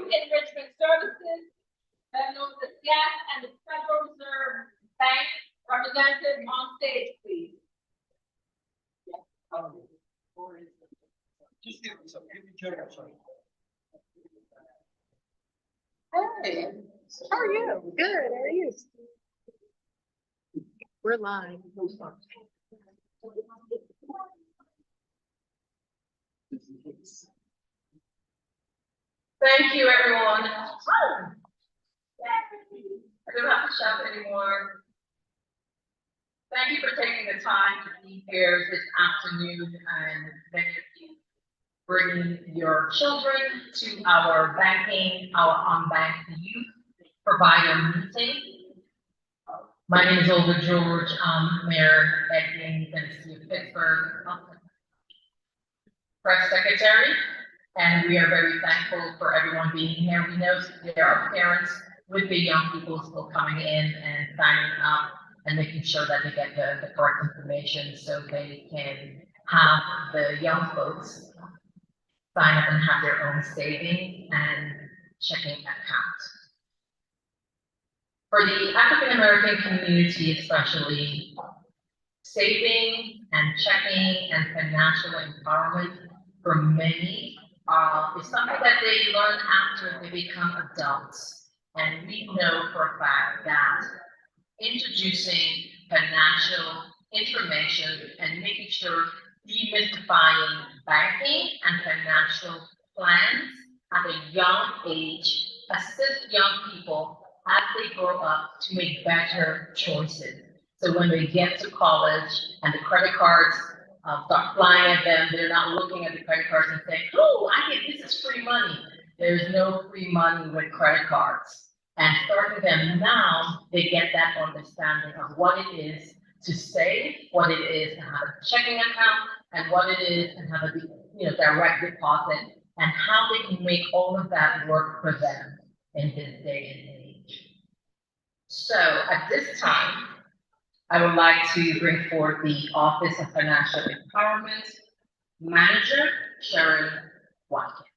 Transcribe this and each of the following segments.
Enrichment Services, that knows the gas and the Federal Reserve Bank representative on stage, please. Just give me some, give me your sorry. Hey, how are you? Good, how are you? We're live. Thank you, everyone. I don't have to shout anymore. Thank you for taking the time to be here this afternoon, and many of you bringing your children to our Unbanked Youth Provider Meeting. My name is Olga George. I'm Mayor Edwin, City of Pittsburgh, Press Secretary, and we are very thankful for everyone being here. We know there are parents with the young people still coming in and signing up and making sure that they get the correct information so they can have the young folks sign up and have their own savings and checking account. For the African American community especially, saving and checking and financial empowerment for many is something that they learn after they become adults. And we know for a fact that introducing financial information and making sure demystifying banking and financial plans at a young age assist young people as they grow up to make better choices. So when they get to college and the credit cards start flying at them, they're not looking at the credit cards and saying, oh, I get this is free money. There's no free money with credit cards. And starting them now, they get that understanding of what it is to save, what it is to have a checking account, and what it is to have a direct deposit, and how they can make all of that work for them in this day and age. So at this time, I would like to bring forth the Office of Financial Empowerment Manager, Sharon Watkins.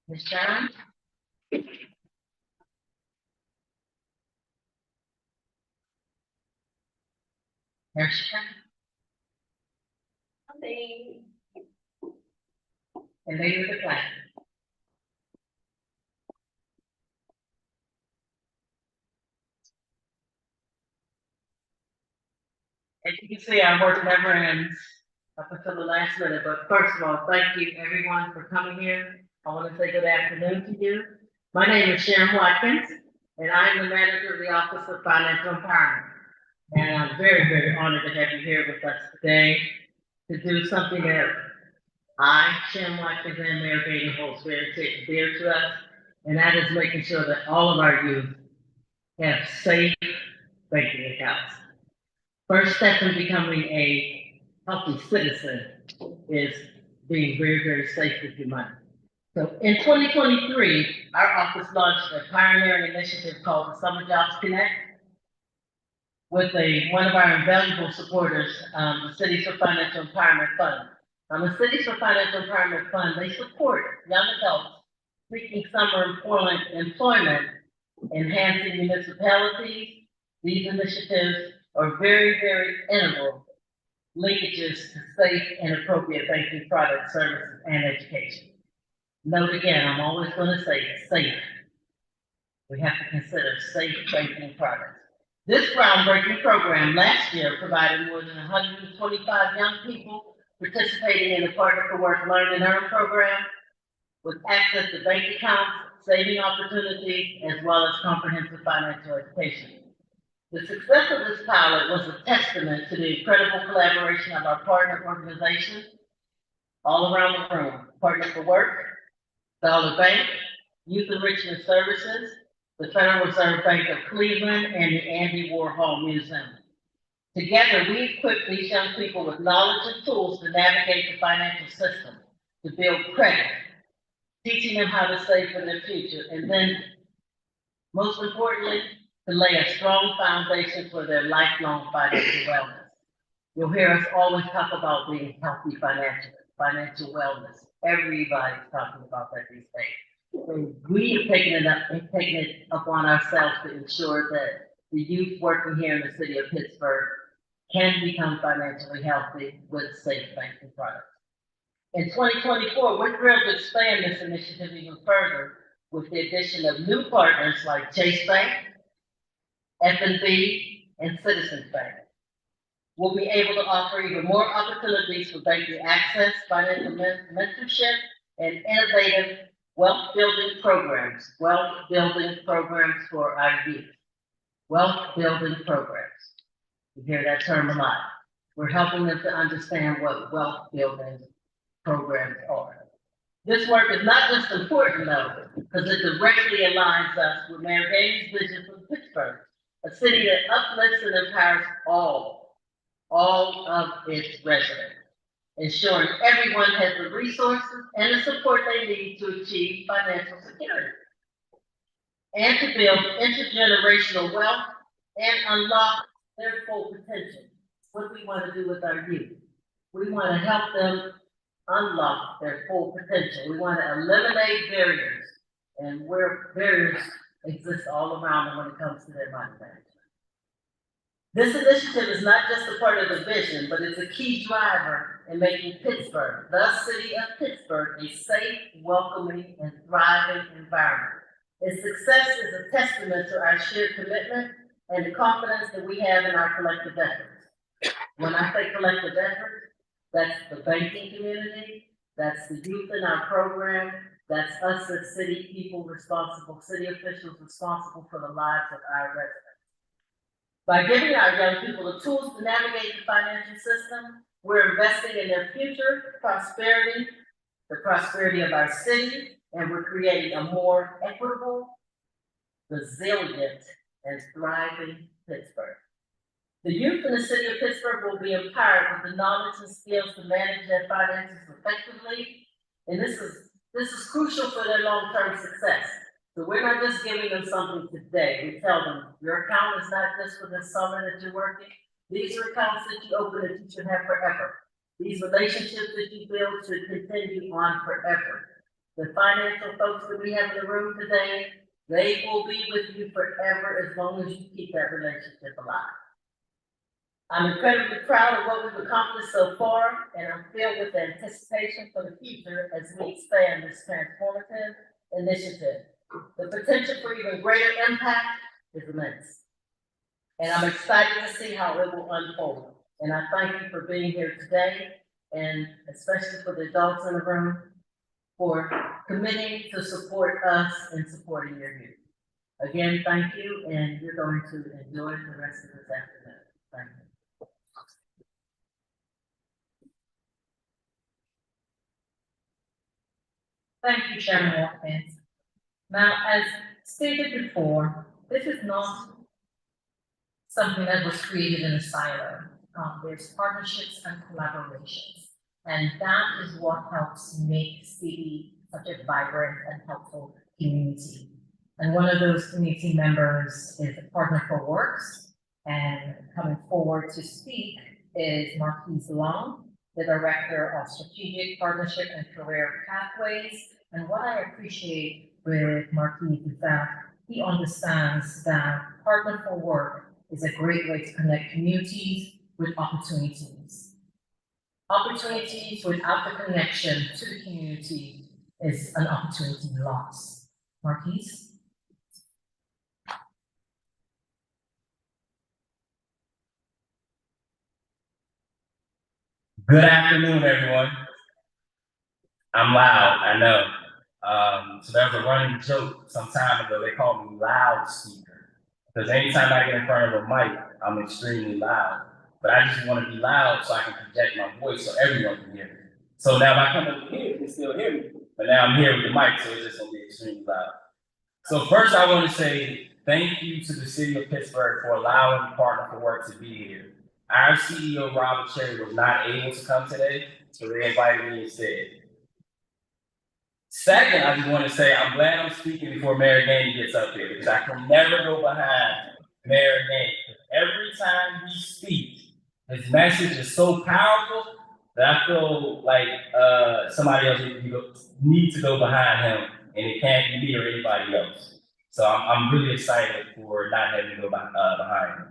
Ms. Sharon? There she comes. And lady with the plan. As you can see, our work never ends up until the last minute, but first of all, thank you everyone for coming here. I want to say good afternoon to you. My name is Sharon Watkins, and I'm the manager of the Office of Financial Empowerment. And I'm very, very honored to have you here with us today to do something that I, Sharon Watkins, and Mayor Baden holds very dear to us, and that is making sure that all of our youth have safe banking accounts. First step in becoming a healthy citizen is being very, very safe with your money. So in 2023, our office launched a pioneering initiative called the Summer Jobs Connect with one of our invaluable supporters, the Cities for Financial Empowerment Fund. The Cities for Financial Empowerment Fund, they support young adults seeking summer employment, enhancing municipalities. These initiatives are very, very integral linkages to safe and appropriate banking products, services, and education. Note again, I'm always going to say safe. We have to consider safe banking products. This groundbreaking program last year provided more than 125 young people participating in the Partner for Work Learn and Earn program with access to bank accounts, saving opportunities, as well as comprehensive financial education. The success of this pilot was a testament to the incredible collaboration of our partner organizations all around the room: Partner for Work, Dollar Bank, Youth Enrichment Services, the Federal Reserve Bank of Cleveland, and the Andy Warhol Museum. Together, we equip these young people with knowledge and tools to navigate the financial system, to build credit, teaching them how to save for their future, and then, most importantly, to lay a strong foundation for their lifelong financial wellness. You'll hear us always talk about being healthy financial wellness. Everybody's talking about that these days. and we have taken it upon ourselves to ensure that the youth working here in the city of Pittsburgh can become financially healthy with safe banking products. In 2024, we're thrilled to expand this initiative even further with the addition of new partners like Chase Bank, F&B, and Citizens Bank. We'll be able to offer even more opportunities for banking access, financial mentorship, and innovative wealth building programs for our youth. Wealth building programs. You hear that term a lot. We're helping them to understand what wealth building programs are. This work is not just important though, because it directly aligns us with Mayor Gaines' vision for Pittsburgh, a city that uplifts and empowers all of its residents, ensuring everyone has the resources and the support they need to achieve financial security and to build intergenerational wealth and unlock their full potential. What we want to do with our youth. We want to help them unlock their full potential. We want to eliminate barriers, and where barriers exist all around them when it comes to their money management. This initiative is not just a part of the vision, but it's a key driver in making Pittsburgh, the city of Pittsburgh, a safe, welcoming, and thriving environment. Its success is a testament to our shared commitment and the confidence that we have in our collective efforts. When I say collective efforts, that's the banking community, that's the youth in our program, that's us as city people responsible, city officials responsible for the lives of our residents. By giving our young people the tools to navigate the financial system, we're investing in their future prosperity, the prosperity of our city, and we're creating a more equitable, resilient, and thriving Pittsburgh. The youth in the city of Pittsburgh will be empowered with the knowledge and skills to manage their finances effectively, and this is crucial for their long-term success. So we're not just giving them something today. We tell them, your account is not just for the summer that you're working. These are accounts that you open that you should have forever. These relationships that you build should continue on forever. The financial folks that we have in the room today, they will be with you forever as long as you keep that relationship alive. I'm incredibly proud of what we've accomplished so far, and I'm filled with anticipation for the future as we expand this transformative initiative. The potential for even greater impact is immense. And I'm excited to see how it will unfold. And I thank you for being here today, and especially for the adults in the room, for committing to support us in supporting your youth. Again, thank you, and you're going to enjoy the rest of this afternoon. Thank you. Thank you, Chairman Watkins. Now, as stated before, this is not something that was created in a silo. There's partnerships and collaborations, and that is what helps make city such a vibrant and helpful community. And one of those community members is the Partner for Works, and coming forward to speak is Marquise Long, the Director of Strategic Partnership and Career Pathways. And what I appreciate with Marquise is that he understands that Partner for Work is a great way to connect communities with opportunities. Opportunities without the connection to the community is an opportunity lost. Marquise? Good afternoon, everyone. I'm loud, I know. So there was a running joke some time ago. They called me loudspeaker because anytime I get in front of a mic, I'm extremely loud. But I just want to be loud so I can project my voice so everyone can hear me. So now if I come over here, you can still hear me. But now I'm here with the mic, so it's just going to be extremely loud. So first, I want to say thank you to the city of Pittsburgh for allowing Partner for Work to be here. Our CEO, Robert Cherry, was not able to come today, so they invited me instead. Second, I just want to say I'm glad I'm speaking before Mayor Gaines gets up here, because I can never go behind Mayor Gaines. Every time he speaks, his message is so powerful that I feel like somebody else needs to go behind him and it can't be me or anybody else. So I'm really excited for not having to go behind them.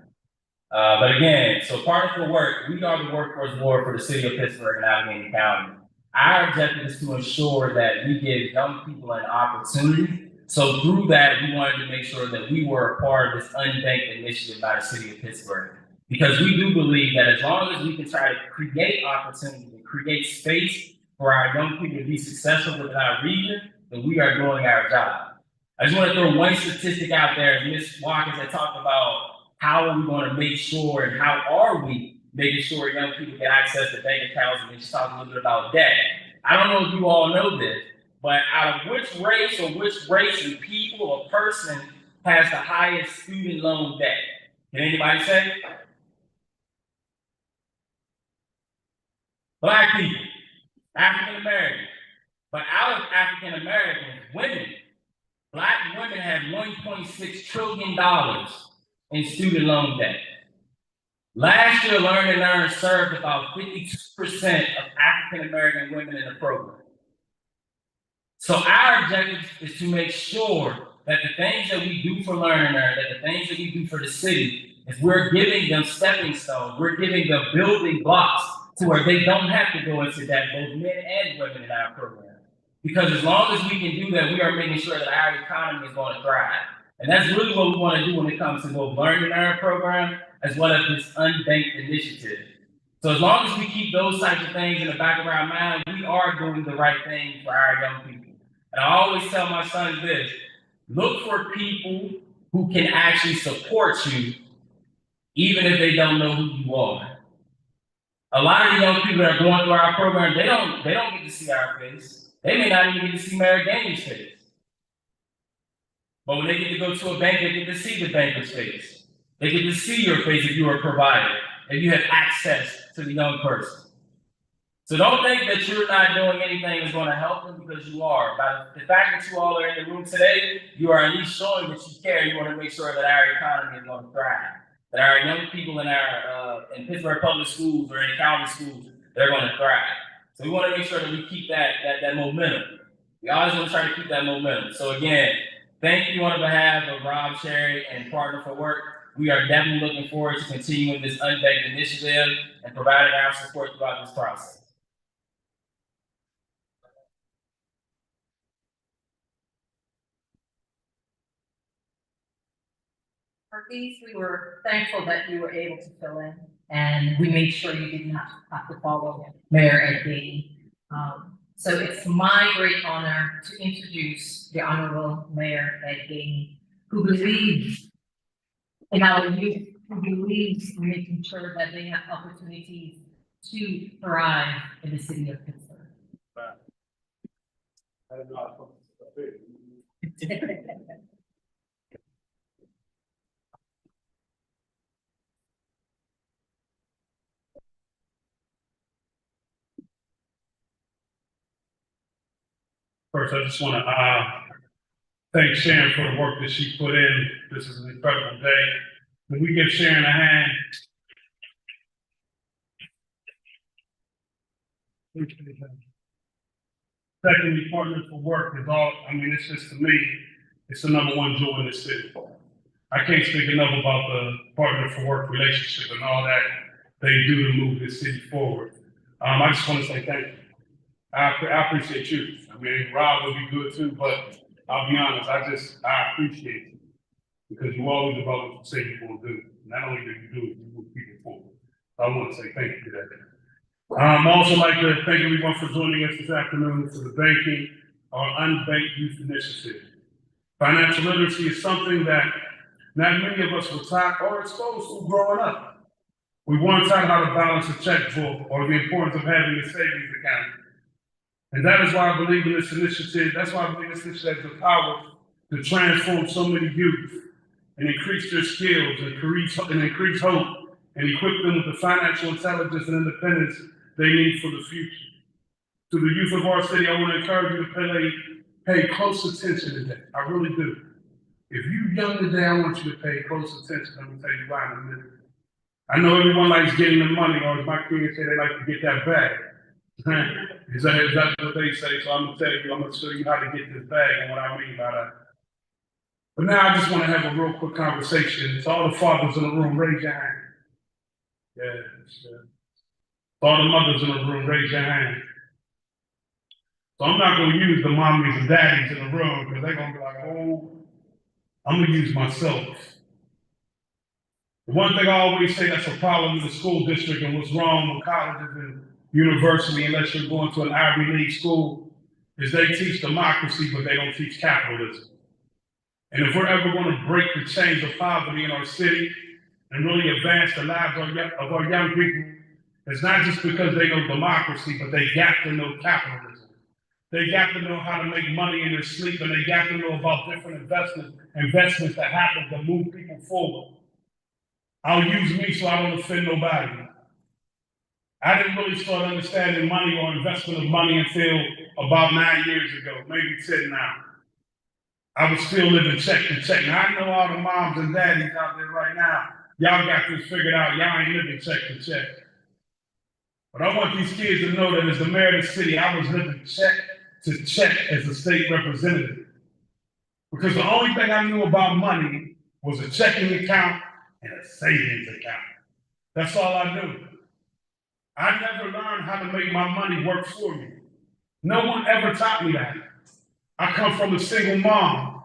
But again, so Partner for Work, we are the workforce board for the city of Pittsburgh and Allegheny County. Our objective is to ensure that we give young people an opportunity. So through that, we wanted to make sure that we were a part of this Unbanked initiative by the city of Pittsburgh. Because we do believe that as long as we can try to create opportunities and create space for our young people to be successful within our region, then we are doing our job. I just want to throw one statistic out there. Ms. Watkins had talked about how are we going to make sure and how are we making sure young people get access to bank accounts, and just talk a little bit about debt. I don't know if you all know this, but out of which race of people or person has the highest student loan debt? Can anybody say? Black people, African Americans. But out of African Americans, women, Black women have $1.6 trillion in student loan debt. Last year, Learn and Earn served about 52% of African American women in the program. So our objective is to make sure that the things that we do for Learn and Earn, that the things that we do for the city, is we're giving them stepping stones, we're giving them building blocks to where they don't have to go into debt, both men and women in our program. Because as long as we can do that, we are making sure that our economy is going to thrive. And that's really what we want to do when it comes to both Learn and Earn program, as well as this Unbanked initiative. So as long as we keep those types of things in the back of our mind, we are doing the right thing for our young people. And I always tell my sons this: look for people who can actually support you, even if they don't know who you are. A lot of the young people that are going through our program, they don't get to see our face. They may not even get to see Mary Daniel's face. But when they get to go to a bank, they get to see the banker's face. They get to see your face if you are a provider, if you have access to the young person. So don't think that you're not doing anything that's going to help them, because you are. By the fact that you all are in the room today, you are at least showing that you care. You want to make sure that our economy is going to thrive, that our young people in our in Pittsburgh public schools or in county schools, they're going to thrive. So we want to make sure that we keep that momentum. We always want to try to keep that momentum. So again, thank you on behalf of Rob, Sherry, and Partner for Work. We are definitely looking forward to continuing this Unbanked initiative and providing our support throughout this process. For these, we were thankful that you were able to fill in, and we made sure you did not have to follow Mayor Ed Gainey. So it's my great honor to introduce the Honorable Mayor Ed Gainey, who believes in our youth, who believes in making sure that they have opportunities to thrive in the city of Pittsburgh. I don't know how to. First, I just want to thank Sharon for the work that she put in. This is an incredible day. Can we give Sharon a hand? Secondly, Partner for Work is all, it's just, to me, it's the #1 jewel in the city. I can't speak enough about the Partner for Work relationship and all that they do to move this city forward. I just want to say thank you. I appreciate you. Rob would be good too, but I'll be honest, I appreciate you, because you always about what you say you're going to do. Not only do you do it, you move people forward. So I want to say thank you for that. I also like to thank everyone for joining us this afternoon for the Banking or Unbanked Youth Initiative. Financial literacy is something that not many of us were taught or exposed to growing up. We weren't taught how to balance a checkbook or the importance of having a savings account. And that is why I believe in this initiative. That's why I believe this initiative has the power to transform so many youth and increase their skills and increase hope and equip them with the financial intelligence and independence they need for the future. To the youth of our city, I want to encourage you to pay close attention today. I really do. If you're young today, I want you to pay close attention. Let me tell you why in a minute. I know everyone likes getting the money, or as my kids say, they like to get that bag. Is that what they say? So I'm gonna show you how to get this bag and what I mean by that. But now I just want to have a real quick conversation. To all the fathers in the room, raise your hand. Yeah, sure. To all the mothers in the room, raise your hand. So I'm not gonna use the mommies and daddies in the room because they're gonna be like, oh, I'm gonna use myself. The one thing I always say that's a problem in the school district and what's wrong with colleges and university, unless you're going to an Ivy League school, is they teach democracy, but they don't teach capitalism. And if we're ever going to break the chains of poverty in our city and really advance the lives of our young people, it's not just because they know democracy, but they got to know capitalism. They got to know how to make money in their sleep, and they got to know about different investments that happen to move people forward. I'll use me so I don't offend nobody. I didn't really start understanding money or investment of money until about 9 years ago, maybe 10 now. I was still living check to check. Now I know all the moms and daddies out there right now, y'all got this figured out, y'all ain't living check to check. But I want these kids to know that as the mayor of the city, I was living check to check as a state representative. Because the only thing I knew about money was a checking account and a savings account. That's all I knew. I never learned how to make my money work for me. No one ever taught me that. I come from a single mom.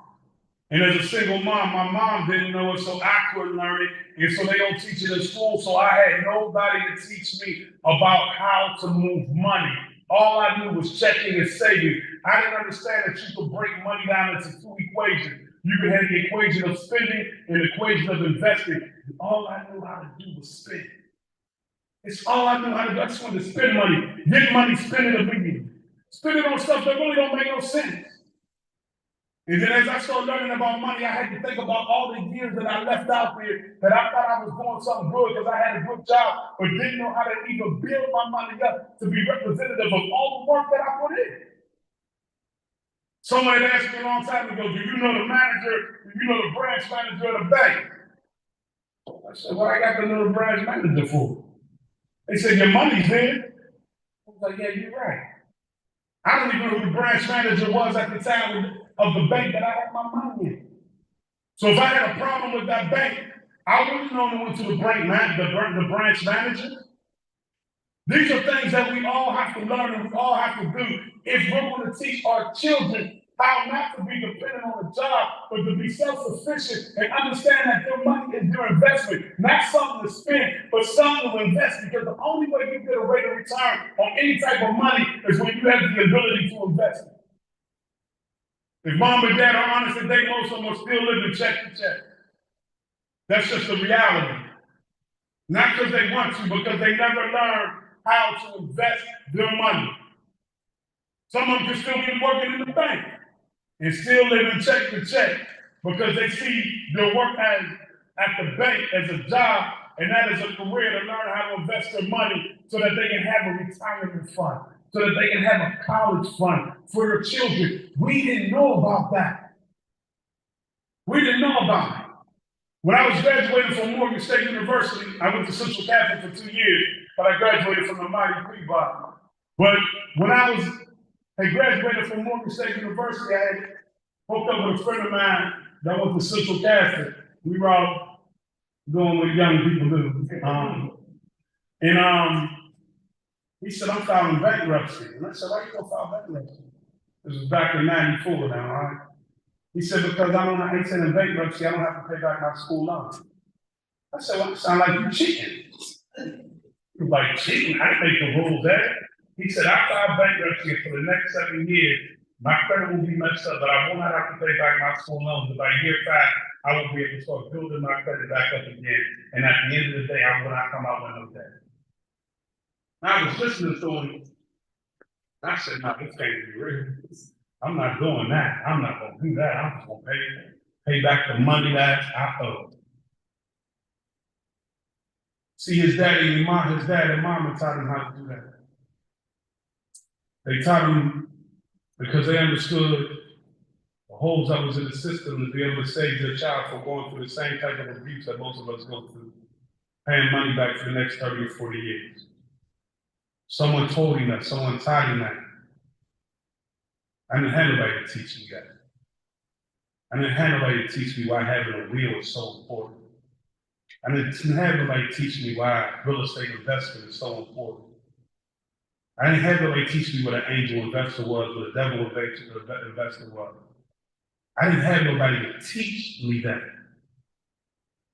And as a single mom, my mom didn't know it, so I couldn't learn it. And so they don't teach it in school. So I had nobody to teach me about how to move money. All I knew was checking and saving. I didn't understand that you could break money down into two equations. You could have the equation of spending and the equation of investing. And all I knew how to do was spend. It's all I knew how to do. I just wanted to spend money. Get money, spend it immediately. Spend it on stuff that really don't make no sense. And then as I started learning about money, I had to think about all the years that I left out there that I thought I was doing something good because I had a good job, but didn't know how to even build my money up to be representative of all the work that I put in. Someone had asked me a long time ago, do you know the manager, do you know the branch manager of the bank? I said, what I got to know the branch manager for? They said, your money's there. I was like, yeah, you're right. I don't even know who the branch manager was at the time of the bank that I had my money in. So if I had a problem with that bank, I wouldn't have known to went to the branch manager. These are things that we all have to learn and we all have to do if we're going to teach our children how not to be dependent on a job, but to be self-sufficient and understand that their money is their investment, not something to spend, but something to invest, because the only way you get a rate of return on any type of money is when you have the ability to invest it. If mom and dad are honest today, most of them are still living check to check. That's just the reality. Not because they want to, because they never learned how to invest their money. Some of them can still be working in the bank and still living check to check because they see their work at the bank as a job, and that is a career to learn how to invest their money so that they can have a retirement fund, so that they can have a college fund for their children. We didn't know about that. We didn't know about it. When I was graduating from Morgan State University, I went to Central Catholic for 2 years, but I graduated from the mighty Peabody. But when I had graduated from Morgan State University, I had hooked up with a friend of mine that went to Central Catholic. We were all doing what young people do. He said, I'm filing bankruptcy. And I said, why you gonna file bankruptcy? This was back in 94 now, all right? He said, because he said in bankruptcy, I don't have to pay back my school loan. I said, well, it sounds like you cheating. He was like, cheating? I didn't make the rules there. He said, I filed bankruptcy for the next 7 years. My credit will be messed up, but I will not have to pay back my school loans. By year 5, I will be able to start building my credit back up again. And at the end of the day, I will not come out with no debt. I was listening to him. I said, no, this can't be real. I'm not doing that. I'm not going to do that. I'm just going to pay back the money that I owe. See, his dad and mama taught him how to do that. They taught him because they understood the holes that was in the system to be able to save their child from going through the same type of abuse that most of us go through, paying money back for the next 30 or 40 years. Someone told him that, someone taught him that. I didn't have nobody to teach me that. I didn't have nobody to teach me why having a will is so important. I didn't have nobody teach me why real estate investment is so important. I didn't have nobody teach me what an angel investor was, what a devil investor was. I didn't have nobody to teach me that.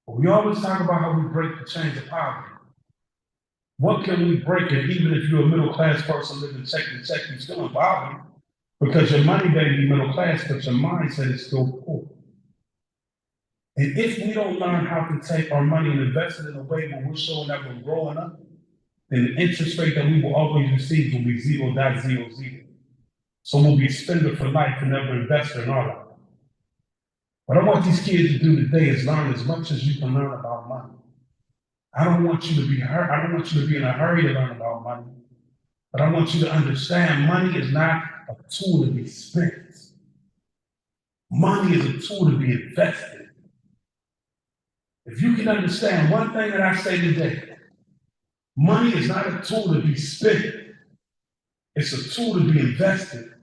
But we always talk about how we break the chains of poverty. What can we break it, even if you're a middle class person living check to check, you're still in poverty? Because your money may be middle class, but your mindset is still poor. And if we don't learn how to take our money and invest it in a way where we're showing that we're growing up, then the interest rate that we will always receive will be 0.00. So we'll be a spender for life and never investor in our life. What I want these kids to do today is learn as much as you can learn about money. I don't want you to be hurt. I don't want you to be in a hurry to learn about money. But I want you to understand money is not a tool to be spent. Money is a tool to be invested. If you can understand one thing that I say today, money is not a tool to be spent. It's a tool to be invested.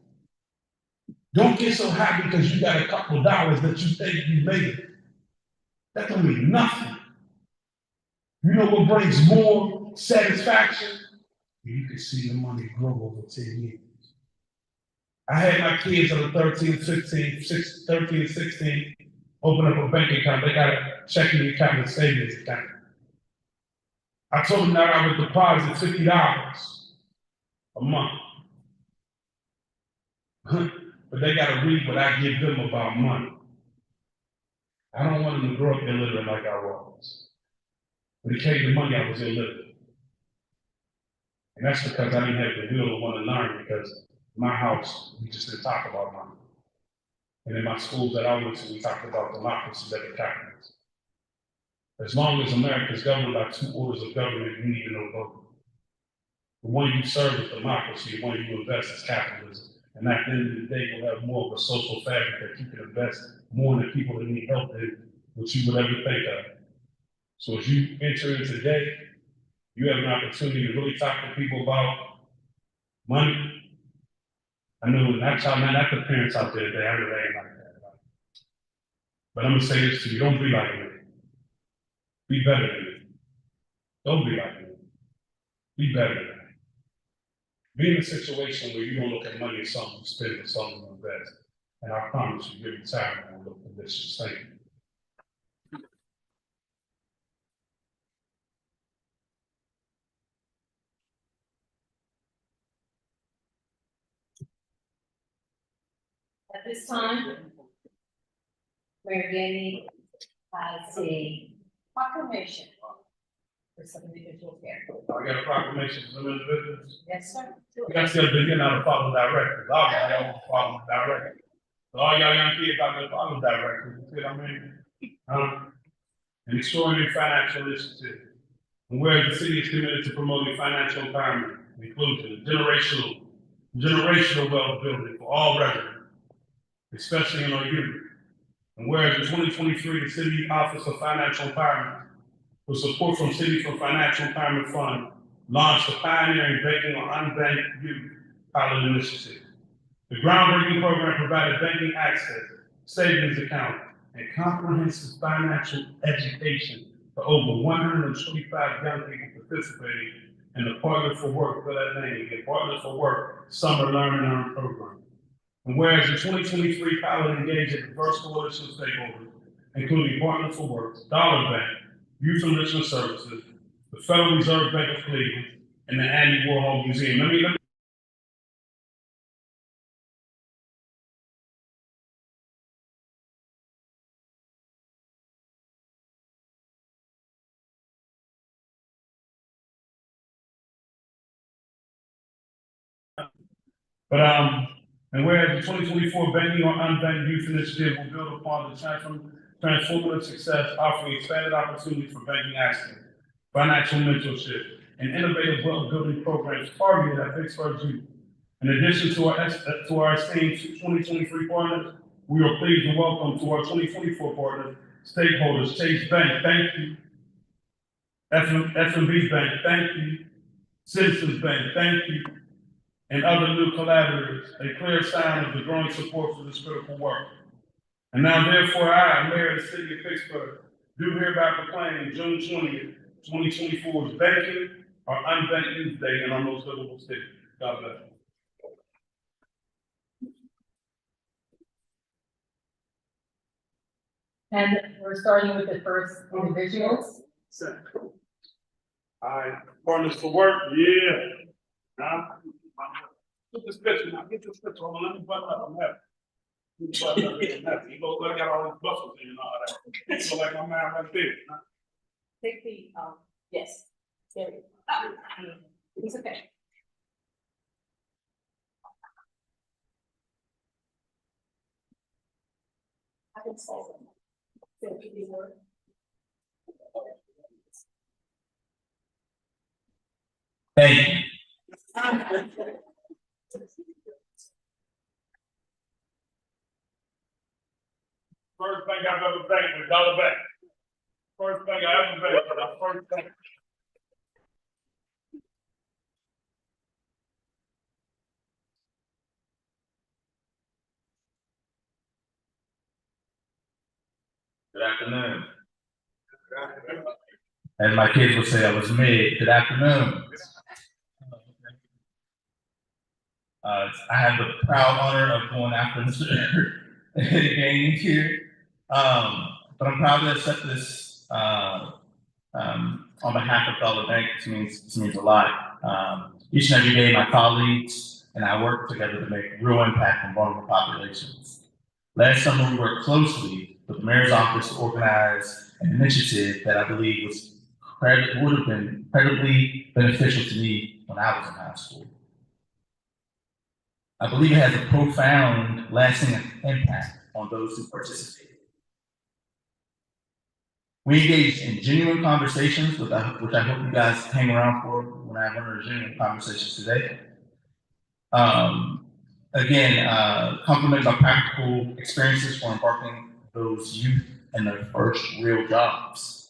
Don't get so happy because you got a couple of dollars that you think you made it. That don't mean nothing. You know what brings more satisfaction? You can see the money grow over 10 years. I had my kids that are 13, 15, 13 and 16 open up a bank account. They got a checking account and savings account. I told them that I would deposit $50 a month. But they got to read what I give them about money. I don't want them to grow up illiterate like I was. When it came to money, I was illiterate. And that's because I didn't have the will to want to learn, because in my house, we just didn't talk about money. And in my schools that I went to, we talked about democracy, better capitalism. As long as America is governed by two orders of government, we need to know both. The one you serve is democracy, the one you invest is capitalism. And at the end of the day, you'll have more of a social fabric that you can invest more in the people that need help than what you would ever think of. So as you enter in today, you have an opportunity to really talk to people about money. I know not the parents out there today, I know they ain't like that. But I'm gonna say this to you, don't be like me. Be better than me. Don't be like me. Be better than me. Be in a situation where you don't look at money as something to spend or something to invest. And I promise you, give you time and look at this. Thank you. At this time, Mayor Gainey has a proclamation for some individuals here. I got a proclamation for some individuals. Yes, sir. You got to still begin how to follow directions. Obviously, y'all want to follow directions. So all y'all young kids out there follow directions. You see what I mean? An extraordinary financial initiative. And whereas the city is committed to promoting financial empowerment, inclusion, generational wealth building for all residents, especially in our youth. And whereas in 2023, the City Office of Financial Empowerment, with support from City for Financial Empowerment Fund, launched the pioneering Banking on Unbanked Youth Pilot Initiative. The groundbreaking program provided banking access, savings account, and comprehensive financial education for over 125 young people participating in the Partners for Work, for that name again, Partners for Work Summer Learn and Earn program. And whereas the 2023 pilot engaged a diverse coalition of stakeholders, including Partners for Work, Dollar Bank, Youth Enrichment Services, the Federal Reserve Bank of Cleveland, and the Andy Warhol Museum. Let me and whereas the 2024 Banking on Unbanked Youth Initiative will build upon the transformative success, offering expanded opportunities for banking access, financial mentorship, and innovative wealth building programs targeted at Vicksburg youth. In addition to our esteemed 2023 partners, we are pleased to welcome to our 2024 partners, stakeholders, Chase Bank, thank you. FNB Bank, thank you. Citizens Bank, thank you, and other new collaborators, a clear sign of the growing support for this critical work. And now therefore I, Mayor of the City of Pittsburgh, do hereby proclaim June 20th, 2024 as Banking or Unbanked Youth Day in our most livable city. God bless you. And we're starting with the first individuals. Alright, partners for work, yeah. Now, get this picture, now get this picture, hold on, let me button up, I'm happy. You look like I got all these muscles in and all that. So like my man right there. Huh? Take the, yes, there you go. It's okay. I can say them. So if you were- Thank you. First bank I've ever banked with dollar back. First bank I ever banked with, the first bank. Good afternoon. As my kids would say, I was mid. Good afternoon. I have the proud honor of going after Mr. Gaming here. But I'm proud to accept this on behalf of Dollar Bank. This means a lot. Each and every day, my colleagues and I work together to make real impact on vulnerable populations. Last summer, we worked closely with the mayor's office to organize an initiative that I believe would have been incredibly beneficial to me when I was in high school. I believe it has a profound, lasting impact on those who participate. We engaged in genuine conversations, which I hope you guys hang around for when I have one of the genuine conversations today. Complement our practical experiences for embarking those youth in their first real jobs.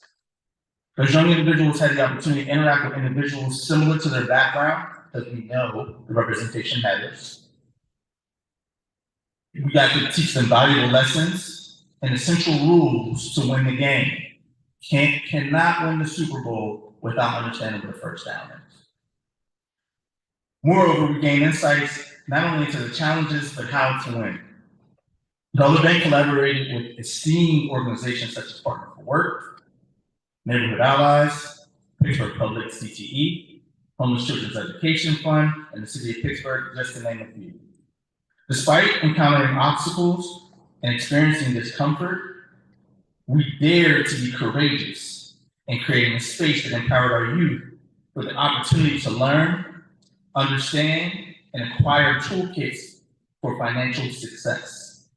Those young individuals had the opportunity to interact with individuals similar to their background, because we know the representation matters. We got to teach them valuable lessons and essential rules to win the game. Cannot win the Super Bowl without understanding what the first down is. Moreover, we gain insights not only into the challenges, but how to win. Dollar Bank collaborated with esteemed organizations such as Partner for Work, Neighborhood Allies, Pittsburgh Public CTE, Homeless Children's Education Fund, and the City of Pittsburgh, just to name a few. Despite encountering obstacles and experiencing discomfort, we dared to be courageous in creating a space that empowered our youth with the opportunity to learn, understand, and acquire toolkits for financial success.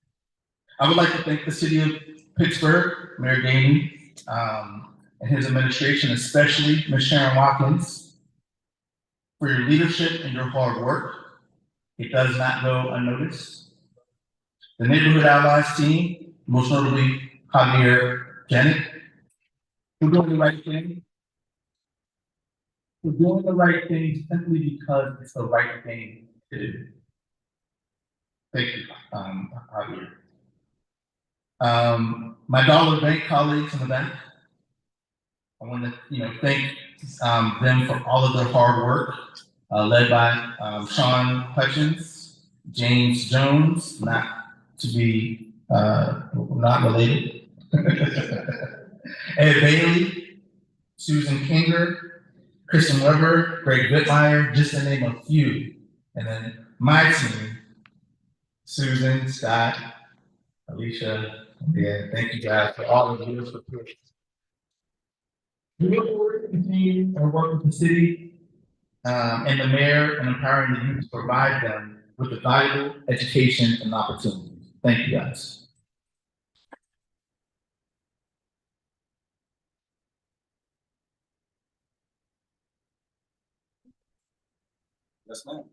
I would like to thank the City of Pittsburgh, Mayor Gamey, and his administration, especially Ms. Sharon Watkins, for your leadership and your hard work. It does not go unnoticed. The Neighborhood Allies team, most notably Javier Janet, we're doing the right thing. We're doing the right thing simply because it's the right thing to do. Thank you, Javier. My Dollar Bank colleagues in the back, I want to thank them for all of their hard work, led by Sean Hutchins, James Jones, not to be not related, Ed Bailey, Susan Kinger, Kristen Weber, Greg Whitmire, just to name a few. And then my team, Susan, Scott, Alicia, yeah, thank you guys for all of your support. We look forward to continuing our work with the city and the mayor and empowering the youth to provide them with the valuable education and opportunities. Thank you guys. Yes, ma'am.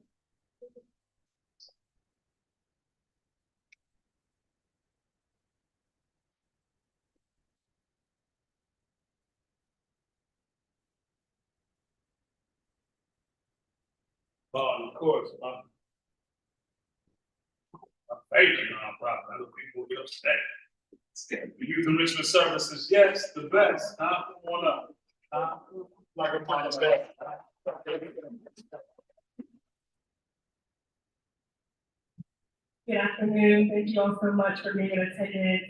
Of course, thank you, nonprofit. I know people get upset. The youth enrichment services, yes, the best, huh? Come on up. Like a promise. Good afternoon. Thank you all so much for being in attendance.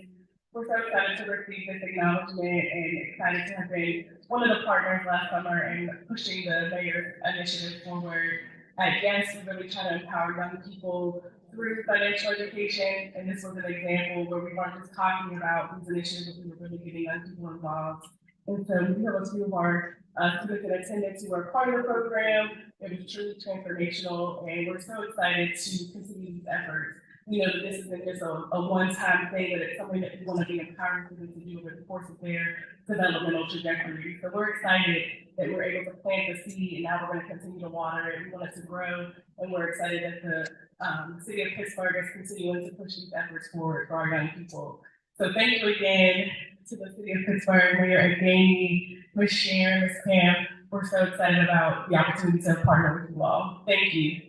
We're so excited to receive this acknowledgement and excited to have been one of the partners last summer in pushing the mayor's initiative forward. Yes, we really try to empower young people through financial education, and this was an example where we weren't just talking about these initiatives, but we were really getting young people involved. And so we have a few of our students in attendance who are part of the program. It was truly transformational, and we're so excited to continue these efforts. We know that this isn't just a one-time thing, but it's something that we want to be empowering students to do over the course of their developmental trajectory. So we're excited that we're able to plant the seed, and now we're going to continue to water it. We want it to grow, and we're excited that the city of Pittsburgh is continuing to push these efforts forward for our young people. So thank you again to the city of Pittsburgh, Mayor Again, Ms. Sharon, Ms. Pam. We're so excited about the opportunity to partner with you all. Thank you.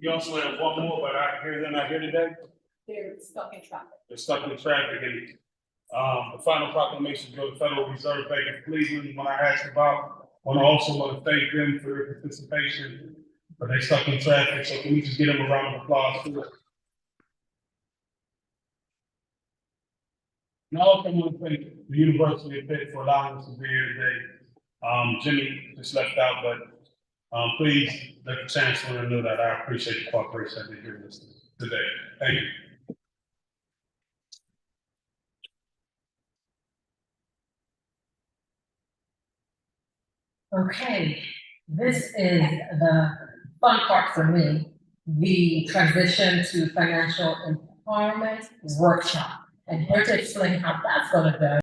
You also have one more, but they're not here today. They're stuck in traffic. They're stuck in traffic, and the final proclamation to the Federal Reserve Bank of Cleveland, when I asked about, I also want to thank them for their participation, but they stuck in traffic, so can we just give them a round of applause for it? And I also want to thank the University of Pitt for allowing us to be here today. Jimmy just left out, but please let the chancellor know that I appreciate the cooperation that you're giving us today. Thank you. Okay, this is the fun part for me, the transition to financial empowerment workshop. And here to explain how that's gonna go